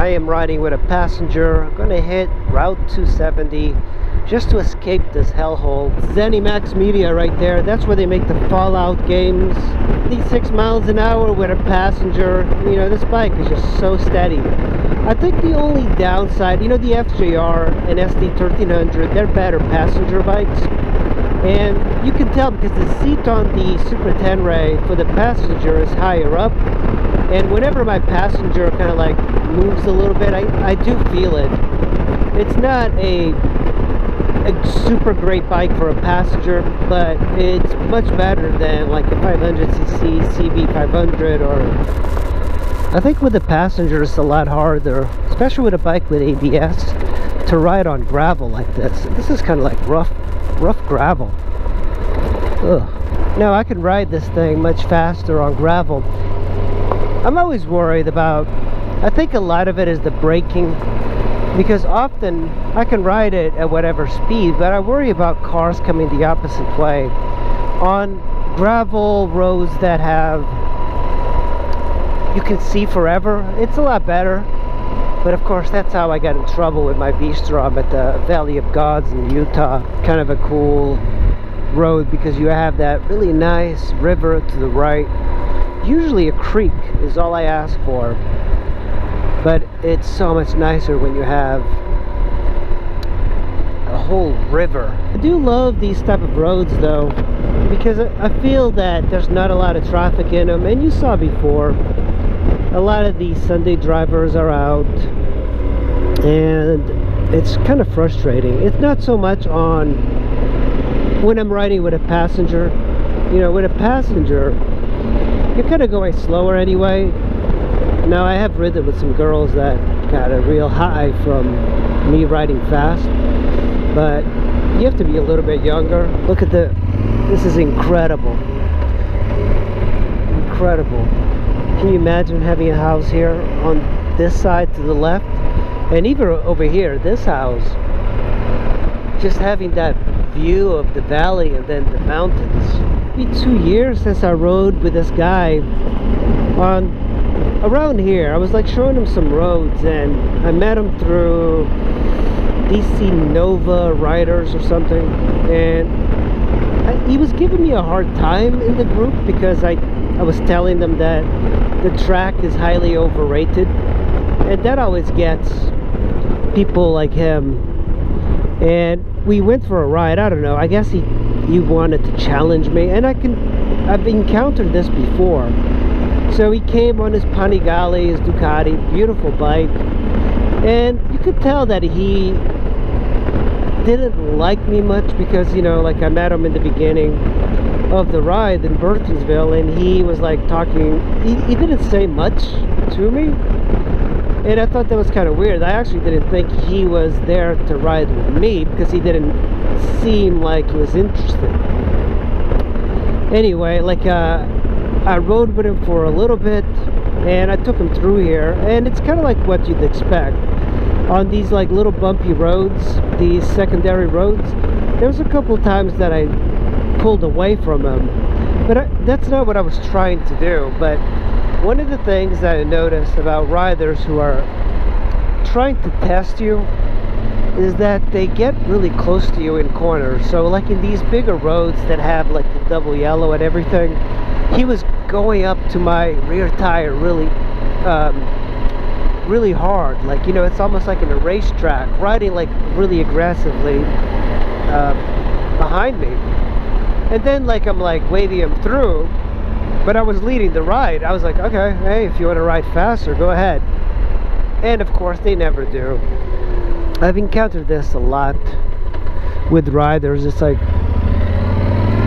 I am riding with a passenger. I'm gonna hit Route 270 just to escape this hellhole. ZeniMax Media right there. That's where they make the Fallout games. 86 miles an hour with a passenger. You know, this bike is just so steady. I think the only downside, you know, the FJR and SD1300, they're better passenger bikes. And you can tell because the seat on the Super Tenere for the passenger is higher up. And whenever my passenger kind of like moves a little bit, I do feel it. It's not a super great for a passenger, but it's much better than like a 500cc CB500. Or I think with the passenger it's a lot harder, especially with a bike with ABS, to ride on gravel like this. This is kind of like rough gravel. Ugh. Now I can ride this thing much faster on gravel. I'm always worried about, I think a lot of it is the braking, because often I can ride it at whatever speed, but I worry about cars coming the opposite way. On gravel roads that have, you can see forever, it's a lot better. But of course that's how I got in trouble with my V-Strom at the Valley of Gods in Utah. Kind of a cool road because you have that really nice river to the right. Usually a creek is all I ask for, but it's so much nicer when you have a whole river. I do love these type of roads though, because I feel that there's not a lot of traffic in them, and you saw before a lot of these Sunday drivers are out, and it's kind of frustrating. It's not so much on when I'm riding with a passenger. You know, with a passenger you're kind of going slower anyway. Now I have ridden with some girls that got a real high from me riding fast, but you have to be a little bit younger. Look at this is incredible. Incredible. Can you imagine having a house here on this side to the left, and even over here, this house, just having that view of the valley and then the mountains. It'll be 2 years since I rode with this guy on around here. I was like showing him some roads, and I met him through DC Nova Riders or something, and he was giving me a hard time in the group because I was telling them that the track is highly overrated, and that always gets people like him. And we went for a ride. I don't know, I guess he wanted to challenge me, and I've encountered this before. So he came on his Panigale, his Ducati, beautiful bike, and you could tell that he didn't like me much because, you know, like I met him in the beginning of the ride in Burtonsville, and he was like talking, he didn't say much to me, and I thought that was kind of weird. I actually didn't think he was there to ride with me because he didn't seem like he was interested. Anyway, like I rode with him for a little bit, and I took him through here, and it's kind of like what you'd expect on these like little bumpy roads, these secondary roads. There was a couple times that I pulled away from him, but that's not what I was trying to do. But one of the things that I noticed about riders who are trying to test you is that they get really close to you in corners. So like in these bigger roads that have like the double yellow and everything, he was going up to my rear tire really really hard, like, you know, it's almost like in a racetrack, riding like really aggressively behind me. And then like I'm like waving him through, but I was leading the ride. I was like, okay, hey, if you want to ride faster, go ahead. And of course they never do. I've encountered this a lot with riders. It's like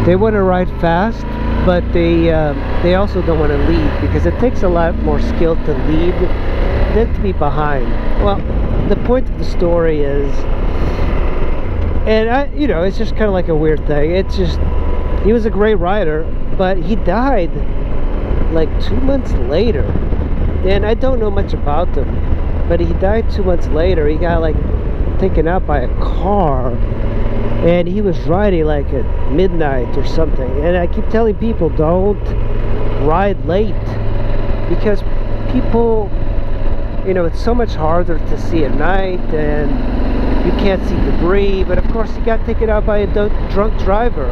they want to ride fast, but they also don't want to lead, because it takes a lot more skill to lead than to be behind. Well, the point of the story is, and you know, it's just kind of like a weird thing. It's just, he was a great rider, but he died like 2 months later, and I don't know much about him, but he died 2 months later. He got like taken out by a car, and he was riding like at midnight or something. And I keep telling people, don't ride late, because people you know, it's so much harder to see at night, and you can't see debris, but of course you got taken out by a drunk driver.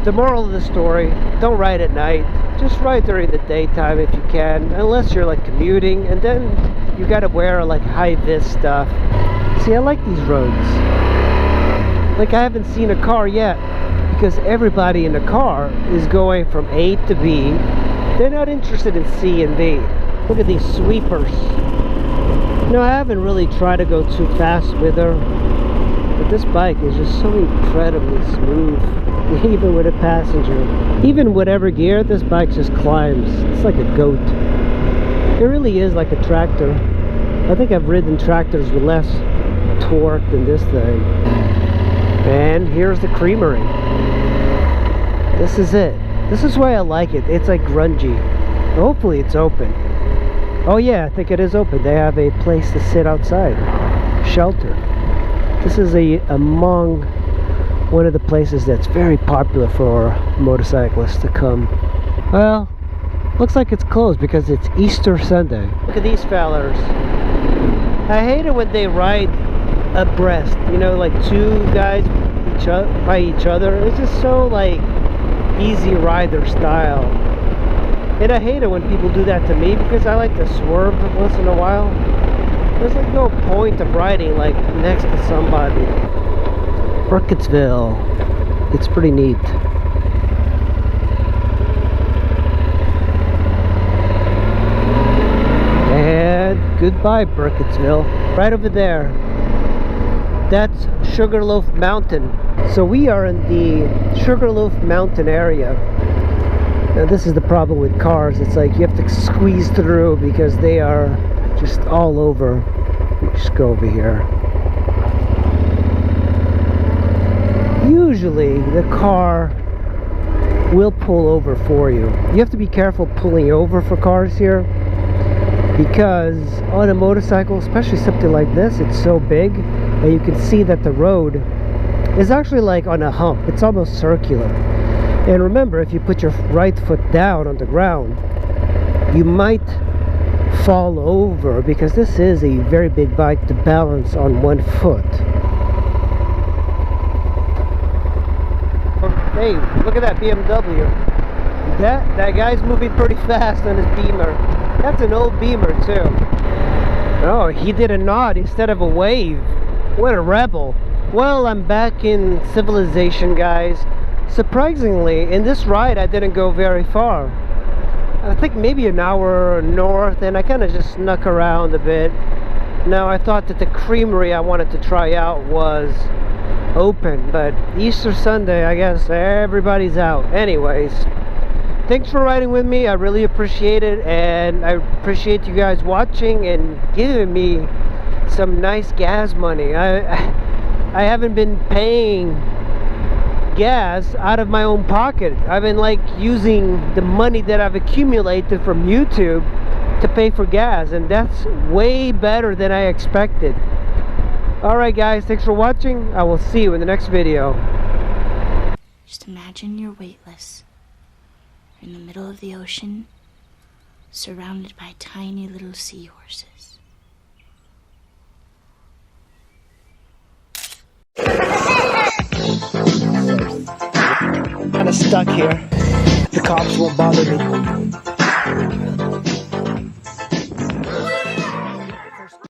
The moral of the story, don't ride at night. Just ride during the daytime if you can, unless you're like commuting, and then you gotta wear like high-vis stuff. See, I like these roads. Like, I haven't seen a car yet, because everybody in the car is going from A to B. They're not interested in C and B. Look at these sweepers. No, I haven't really tried to go too fast with her, but this bike is just so incredibly smooth, even with a passenger. Even whatever gear, this bike just climbs. It's like a goat. It really is like a tractor. I think I've ridden tractors with less torque than this thing. And here's the creamery. This is it. This is why I like it. It's like grungy. Hopefully it's open. Oh yeah, I think it is open. They have a place to sit outside. Shelter. This is among one of the places that's very popular for motorcyclists to come. Well, looks like it's closed because it's Easter Sunday. Look at these fellers. I hate it when they ride abreast, you know, like two guys by each other. It's just so like easy rider style, and I hate it when people do that to me, because I like to swerve once in a while. There's like no point of riding like next to somebody. Burkittsville, it's pretty neat. And goodbye, Burkittsville. Right over there, that's Sugarloaf Mountain. So we are in the Sugarloaf Mountain area. Now this is the problem with cars. It's like you have to squeeze through because they are just all over. Just go over here. Usually the car will pull over for you. You have to be careful pulling over for cars here, because on a motorcycle, especially something like this, it's so big, and you can see that the road is actually like on a hump. It's almost circular. And remember, if you put your right foot down on the ground, you might fall over, because this is a very big bike to balance on one foot. Hey, look at that BMW. That guy's moving pretty fast on his Beamer. That's an old Beamer too. Oh, he did a nod instead of a wave. What a rebel. Well, I'm back in civilization, guys. Surprisingly, in this ride I didn't go very far. I think maybe an hour north, and I kind of just snuck around a bit. Now, I thought that the creamery I wanted to try out was open, but Easter Sunday, I guess everybody's out. Anyways, thanks for riding with me. I really appreciate it, and I appreciate you guys watching and giving me some nice gas money. I haven't been paying gas out of my own pocket. I've been like using the money that I've accumulated from YouTube to pay for gas, and that's way better than I expected. Alright guys, thanks for watching. I will see you in the next video. Just imagine you're weightless. You're in the middle of the ocean, surrounded by tiny little seahorses. Kind of stuck here. The cops won't bother me.